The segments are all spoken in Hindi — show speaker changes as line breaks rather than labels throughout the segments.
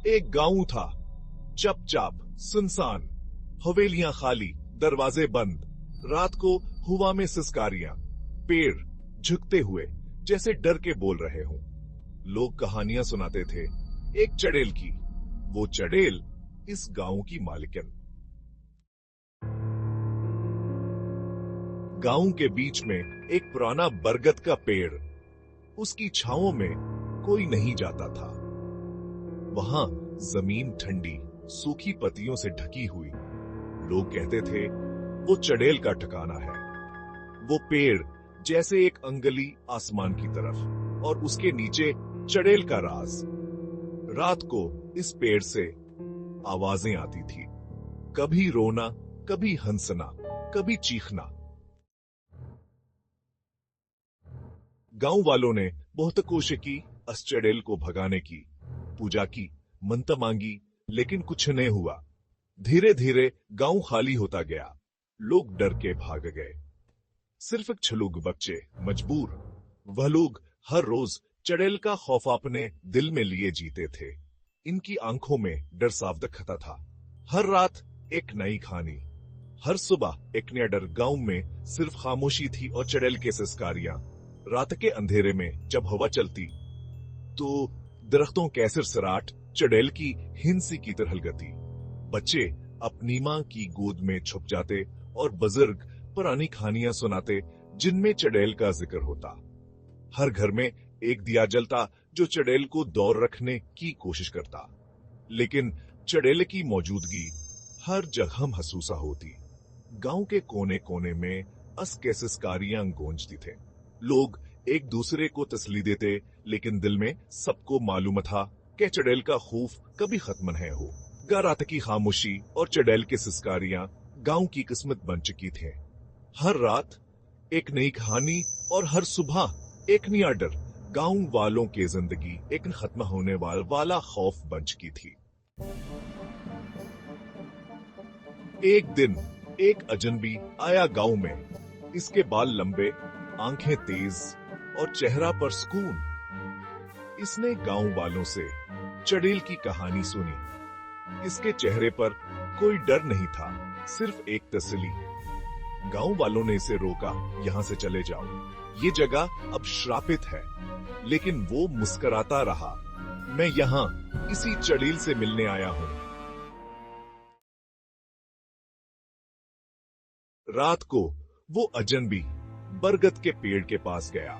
एक गांव था, चुपचाप, सुनसान, हवेलियां खाली, दरवाजे बंद। रात को हवा में सिसकारियां, पेड़ झुकते हुए जैसे डर के बोल रहे हों। लोग कहानियां सुनाते थे, एक चड़ेल की। वो चड़ेल इस गांव की मालिकन। गांव के बीच में एक पुराना बरगद का पेड़, उसकी छांव में कोई नहीं जाता था। वहां जमीन ठंडी, सूखी पत्तियों से ढकी हुई। लोग कहते थे वो चड़ेल का ठिकाना है। वो पेड़ जैसे एक अंगली आसमान की तरफ, और उसके नीचे चड़ेल का राज। रात को इस पेड़ से आवाजें आती थी, कभी रोना, कभी हंसना, कभी चीखना। गांव वालों ने बहुत कोशिश की इस चड़ेल को भगाने की, पूजा की, मन्नत मांगी, लेकिन कुछ नहीं हुआ। धीरे धीरे गांव खाली होता गया, लोग डर के भाग गए। सिर्फ एक छलुग बच्चे मजबूर, वह लोग हर रोज चड़ेल का खौफ अपने दिल में लिए जीते थे। इनकी आंखों में डर साफ दिखता था। हर रात एक नई कहानी, हर सुबह एक नया डर। गांव में सिर्फ खामोशी थी और चड़ेल के सिसकारियां। रात के अंधेरे में जब हवा चलती तो दरख्तों के सिरसराहट चड़ेल की हिंसी की तरह गती। बच्चे अपनी मां की गोद में छुप जाते और बुजुर्ग पुरानी कहानियां सुनाते जिनमें चड़ेल का जिक्र होता। हर घर में एक दिया जलता जो चड़ेल को दूर रखने की कोशिश करता, लेकिन चड़ेल की मौजूदगी हर जगह महसूस होती। गांव के कोने कोने में असके सिसकारियां गूंजती थे। लोग एक दूसरे को तसल्ली देते, लेकिन दिल में सबको मालूम था कि चड़ेल का खौफ कभी खत्म नहीं हो। रात की खामोशी और चड़ेल के सिसकारियां गांव की किस्मत बन चुकी थे। हर रात एक नई कहानी और हर सुबह एक नया डर। गांव वालों की जिंदगी एक खत्म होने वाला खौफ बन चुकी थी। एक दिन एक अजनबी आया गांव में। इसके बाल लंबे, आंखें तेज और चेहरा पर सुकून। इसने गांव वालों से चड़ेल की कहानी सुनी। इसके चेहरे पर कोई डर नहीं था, सिर्फ एक तसल्ली। गांव वालों ने इसे रोका, यहां से चले जाओ, ये जगह अब श्रापित है। लेकिन वो मुस्कुराता रहा, मैं यहां इसी चड़ेल से मिलने आया हूं। रात को वो अजनबी बरगद के पेड़ के पास गया।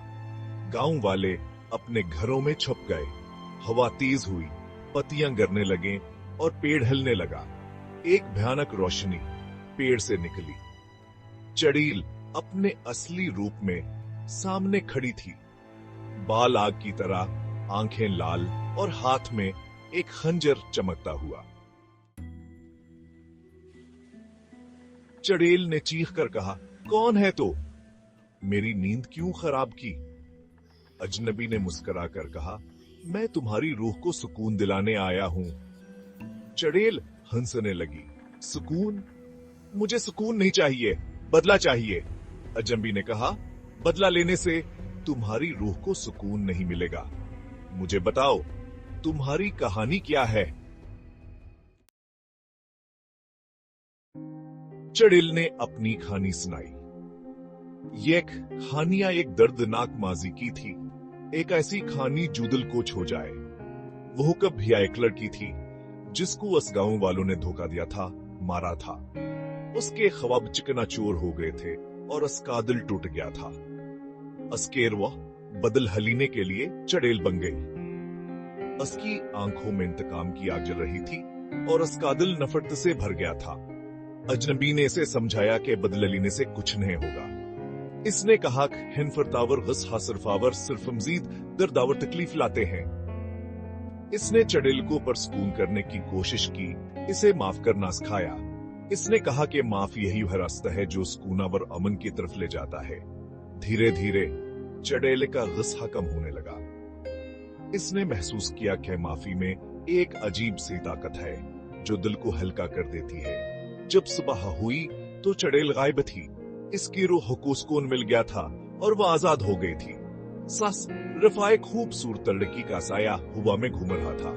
गांव वाले अपने घरों में छुप गए। हवा तेज हुई, पत्तियां गिरने लगे और पेड़ हिलने लगा। एक भयानक रोशनी पेड़ से निकली। चड़ेल अपने असली रूप में सामने खड़ी थी, बाल आग की तरह, आंखें लाल और हाथ में एक खंजर चमकता हुआ। चड़ेल ने चीख कर कहा, कौन है तो? मेरी नींद क्यों खराब की? अजनबी ने मुस्कुराकर कहा, मैं तुम्हारी रूह को सुकून दिलाने आया हूं। चड़ेल हंसने लगी, सुकून? मुझे सुकून नहीं चाहिए, बदला चाहिए। अजनबी ने कहा, बदला लेने से तुम्हारी रूह को सुकून नहीं मिलेगा। मुझे बताओ, तुम्हारी कहानी क्या है? चड़ेल ने अपनी कहानी सुनाई। ये कहानियां एक दर्दनाक माजी की थी। एक ऐसी कहानी जो दिल को छू जाए। वो कभी एक लड़की थी जिसको उस गांव वालों ने धोखा दिया था, मारा था। उसके ख्वाब चिकनाचूर हो गए थे और उसका दिल टूट गया था। अस्केर वह बदल हलीने के लिए चड़ेल बन गई। उसकी आंखों में इंतकाम की आग जल रही थी और उसका दिल नफरत से भर गया था। अजनबी ने इसे समझाया कि बदला लेने से कुछ नहीं होगा। इसने कहा कि हिनफरतावर गस्हा सिर्फावर सिर्फ मजीद दर्दावर तकलीफ लाते हैं। इसने चड़ेल को परसकून करने की कोशिश की, इसे माफ करना सिखाया। इसने कहा कि माफ यही वह रास्ता है जो सुकूनावर अमन की तरफ ले जाता है। धीरे धीरे चड़ेल का गुस्सा कम होने लगा। इसने महसूस किया कि माफी में एक अजीब सी ताकत है जो दिल को हल्का कर देती है। जब सुबह हुई तो चड़ेल गायब थी। इसकी रूह को सुकून मिल गया था और वह आजाद हो गई थी। सास रफाए खूबसूरत लड़की का साया हवा में घूम रहा था।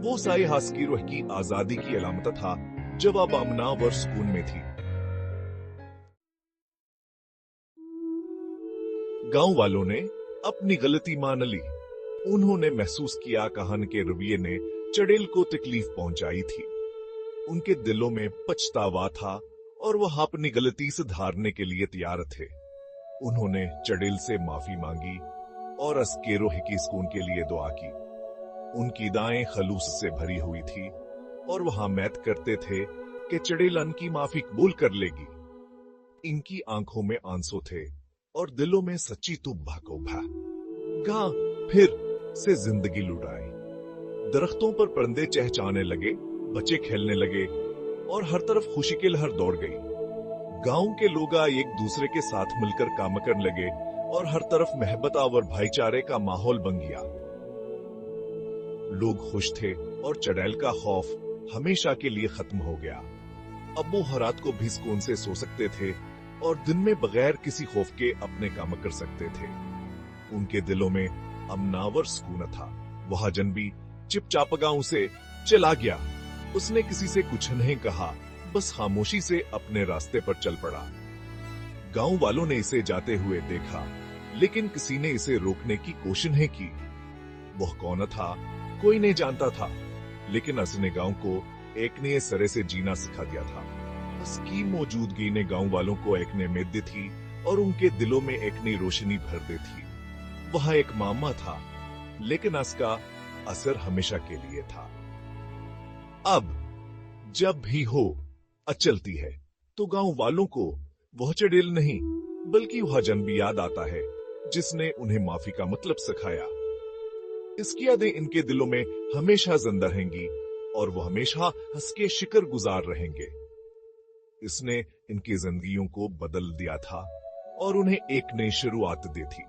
वो साई हास्की रूह की आजादी की अलामत था जब अब अमनावर सुकून में थी। गांव वालों ने अपनी गलती मान ली। उन्होंने महसूस किया कहान के रवैये ने चड़ेल को तकलीफ पहुंचाई थी। उनके दिलों में पछतावा था और वह अपनी गलती सुधारने के लिए तैयार थे। उन्होंने चड़ेल से माफी मांगी और अस्केरोह की सुकून के लिए दुआ की। उनकी दाएं खलूस से भरी हुई थी और वह उम्मीद करते थे कि चड़ेल उनकी माफी कबूल कर लेगी। इनकी आंखों में आंसू थे और दिलों में सच्ची तुब्बा को भा गा फिर से जिंदगी लुटाई। दरख्तों पर परिंदे चहचहाने लगे, बच्चे खेलने लगे और हर तरफ खुशी की लहर दौड़ गई। गांव के लोग एक दूसरे के साथ मिलकर काम करने लगे और हर तरफ मोहब्बत और भाईचारे का माहौल बन गया। लोग खुश थे और चड़ैल का खौफ हमेशा के लिए खत्म हो गया। अब वो हर रात को भी सुकून से सो सकते थे और दिन में बगैर किसी खौफ के अपने काम कर सकते थे। उनके दिलों में अमनावर सुकून था। वह जनबी चुपचाप गांव से चला गया। उसने किसी से कुछ नहीं कहा, बस खामोशी से अपने रास्ते पर चल पड़ा। गांव वालों ने इसे जाते हुए देखा, लेकिन किसी ने इसे रोकने की कोशिश नहीं की। वह कौन था कोई नहीं जानता था, लेकिन उसने गांव को एक नए सिरे से जीना सिखा दिया था। उसकी मौजूदगी ने गांव वालों को एक नई उम्मीद दी थी और उनके दिलों में एक नई रोशनी भर दी थी। वह एक मामा था, लेकिन उसका असर हमेशा के लिए था। अब जब भी हो अचलती है तो गांव वालों को वह चड़ेल नहीं बल्कि वह जनबी याद आता है जिसने उन्हें माफी का मतलब सिखाया। इसकी यादें इनके दिलों में हमेशा जिंदा रहेंगी और वो हमेशा हंस के शिकर गुजार रहेंगे। इसने इनकी जिंदगियों को बदल दिया था और उन्हें एक नई शुरुआत दी थी।